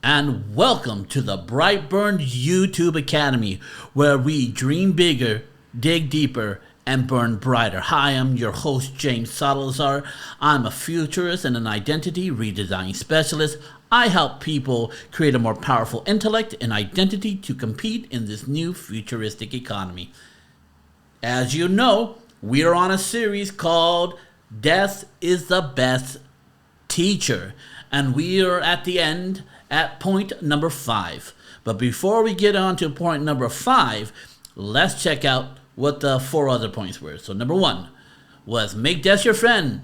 and welcome to the Brightburn YouTube Academy, where we dream bigger, dig deeper, and burn brighter. Hi, I'm your host, James Salazar. I'm a futurist and an identity redesign specialist. I help people create a more powerful intellect and identity to compete in this new futuristic economy. As you know, we are on a series called Death is the Best Teacher, and we are at the end at point number 5. But before we get on to point number 5, let's check out what the 4 other points were. So number 1 was make death your friend,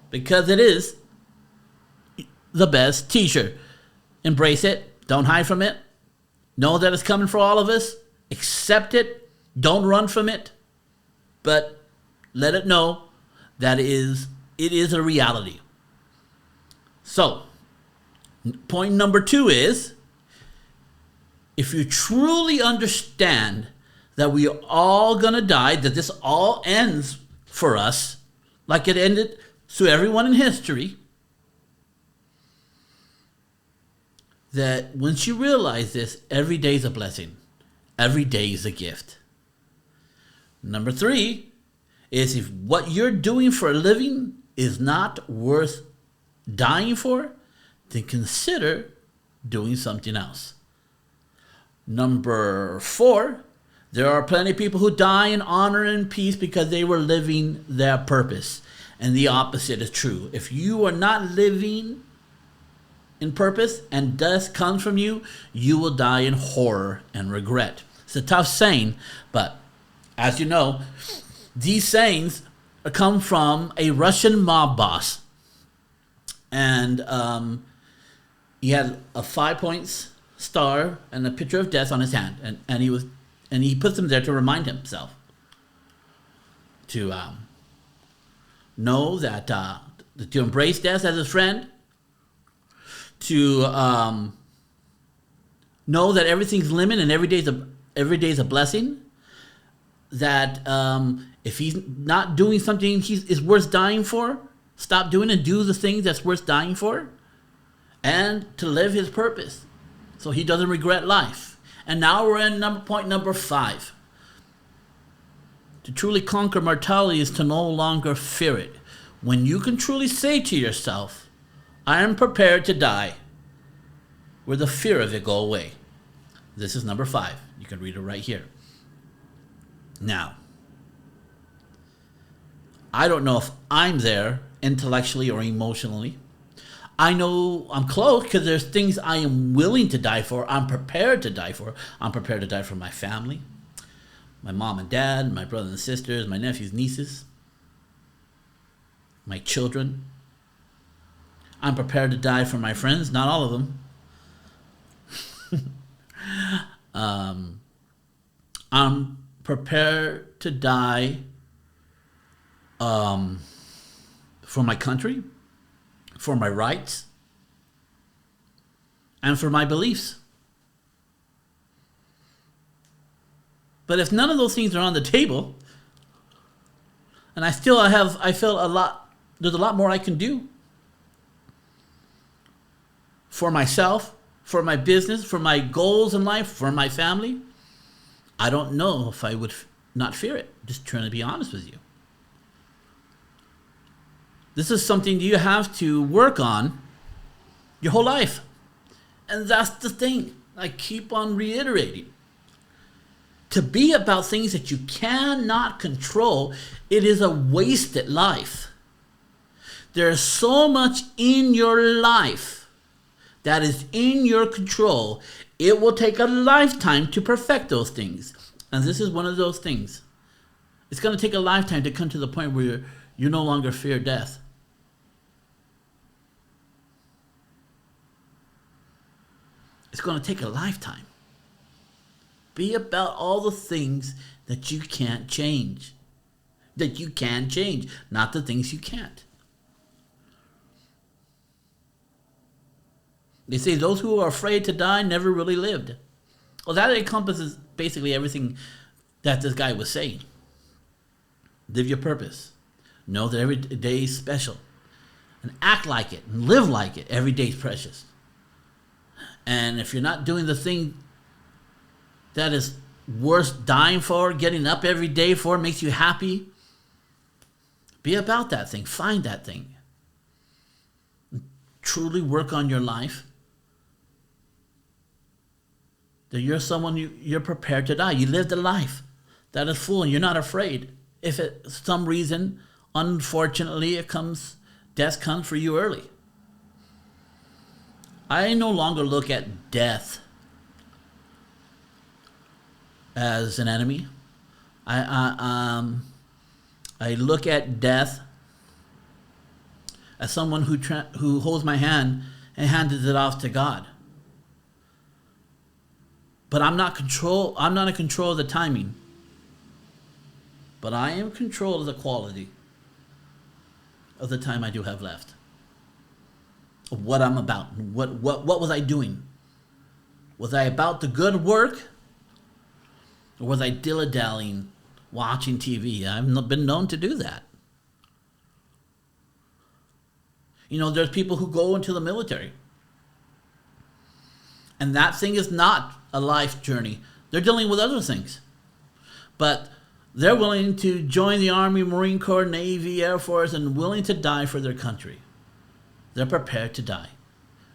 because it is the best teacher. Embrace it. Don't hide from it. Know that it's coming for all of us. Accept it. Don't run from it. But let it know that it is a reality. So, point number 2 is, if you truly understand that we are all going to die, that this all ends for us, like it ended to everyone in history, that once you realize this, every day is a blessing. Every day is a gift. Number 3 is, if what you're doing for a living is not worth dying for, then consider doing something else. Number 4, there are plenty of people who die in honor and peace because they were living their purpose. And the opposite is true. If you are not living in purpose and death comes from you, you will die in horror and regret. It's a tough saying, but as you know, these sayings come from a Russian mob boss. And he had a 5 points star and a picture of death on his hand, and he puts them there to remind himself to know that to embrace death as his friend, to know that everything's limited and every day is a blessing. That if he's not doing something is worth dying for, stop doing and do the things that's worth dying for, and to live his purpose so he doesn't regret life. And now we're in point number 5. To truly conquer mortality is to no longer fear it. When you can truly say to yourself, I am prepared to die, will the fear of it go away. This is number 5. You can read it right here. Now, I don't know if I'm there intellectually or emotionally. I know I'm close because there's things I am willing to die for. I'm prepared to die for. I'm prepared to die for my family, my mom and dad, my brothers and sisters, my nephews, nieces, my children. I'm prepared to die for my friends, not all of them. I'm prepared to die for my country, for my rights, and for my beliefs. But if none of those things are on the table, and I feel there's a lot more I can do for myself, for my business, for my goals in life, for my family, I don't know if I would not fear it. Just trying to be honest with you. This is something you have to work on your whole life. And that's the thing I keep on reiterating. To be about things that you cannot control, it is a wasted life. There's so much in your life that is in your control. It will take a lifetime to perfect those things. And this is one of those things. It's going to take a lifetime to come to the point where you no longer fear death. It's going to take a lifetime. Be about all the things that you can't change. That you can change, not the things you can't. They say those who are afraid to die never really lived. Well, that encompasses basically everything that this guy was saying. Live your purpose. Know that every day is special. And act like it and live like it. Every day is precious. And if you're not doing the thing that is worth dying for, getting up every day for, makes you happy, be about that thing. Find that thing. Truly work on your life. That you're someone, you're prepared to die. You lived a life that is full and you're not afraid. If for some reason, unfortunately, death comes for you early. I no longer look at death as an enemy. I look at death as someone who holds my hand and hands it off to God. But I'm not in control of the timing. But I am in control of the quality of the time I do have left. Of what I'm about. What was I doing? Was I about the good work? Or was I dilly-dallying, watching TV? I've been known to do that. You know, there's people who go into the military. And that thing is not a life journey. They're dealing with other things. But they're willing to join the Army, Marine Corps, Navy, Air Force, and willing to die for their country. They're prepared to die,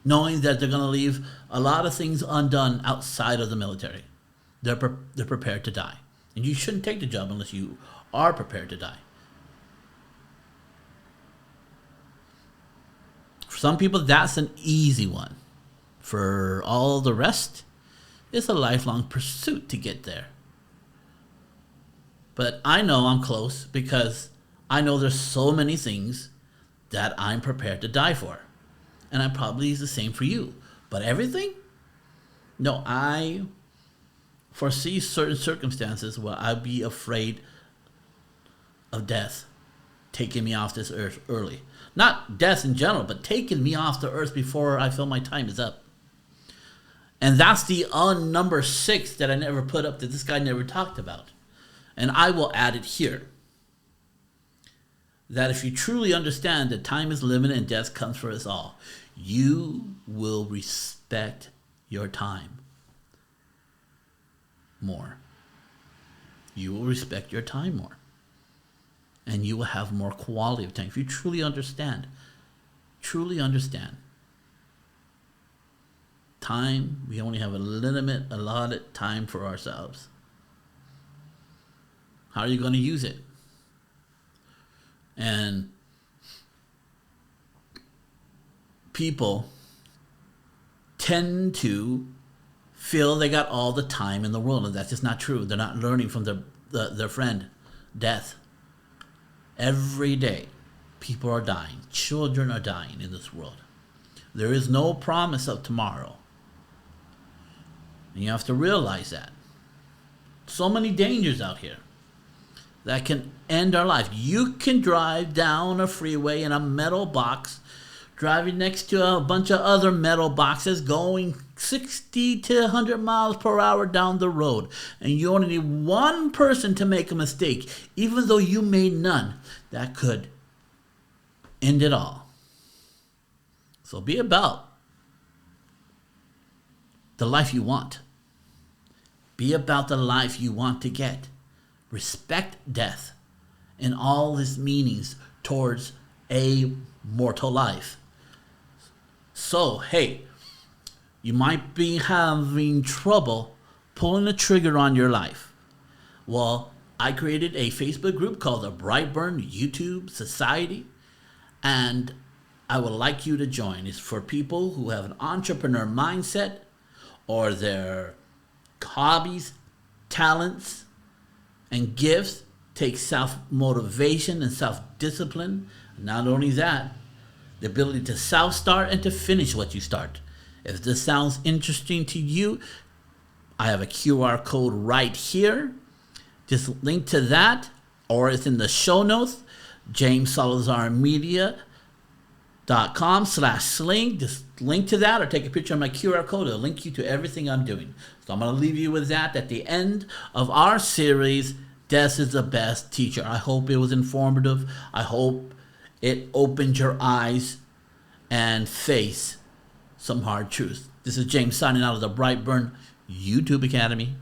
knowing that they're going to leave a lot of things undone outside of the military. They're prepared to die. And you shouldn't take the job unless you are prepared to die. For some people, that's an easy one. For all the rest, it's a lifelong pursuit to get there. But I know I'm close because I know there's so many things that I'm prepared to die for. And I probably is the same for you. But everything? No, I foresee certain circumstances where I'd be afraid of death taking me off this earth early. Not death in general, but taking me off the earth before I feel my time is up. And that's the number 6 that I never put up, that this guy never talked about. And I will add it here. That if you truly understand that time is limited and death comes for us all, you will respect your time more. You will respect your time more. And you will have more quality of time. If you truly understand time, we only have a allotted time for ourselves. How are you going to use it? And people tend to feel they got all the time in the world, and that's just not true. They're not learning from their friend, death. Every day, people are dying. Children are dying in this world. There is no promise of tomorrow. And you have to realize that. So many dangers out here that can end our life. You can drive down a freeway in a metal box, driving next to a bunch of other metal boxes going 60 to 100 miles per hour down the road. And you only need one person to make a mistake, even though you made none. That could end it all. So be about the life you want. Be about the life you want to get. Respect death and all its meanings towards a mortal life. So, hey, you might be having trouble pulling the trigger on your life. Well, I created a Facebook group called the Brightburn YouTube Society, and I would like you to join. It's for people who have an entrepreneur mindset, or their hobbies, talents, and gifts take self-motivation and self-discipline. Not only that, the ability to self-start and to finish what you start. If this sounds interesting to you, I have a QR code right here. Just link to that, or it's in the show notes, JamesSalazarMedia.com/sling. Just link to that or take a picture of my QR code. It'll link you to everything I'm doing. So I'm going to leave you with that at the end of our series, Death is the Best Teacher. I hope it was informative. I hope it opened your eyes and face some hard truths. This is James signing out of the Brightburn YouTube Academy.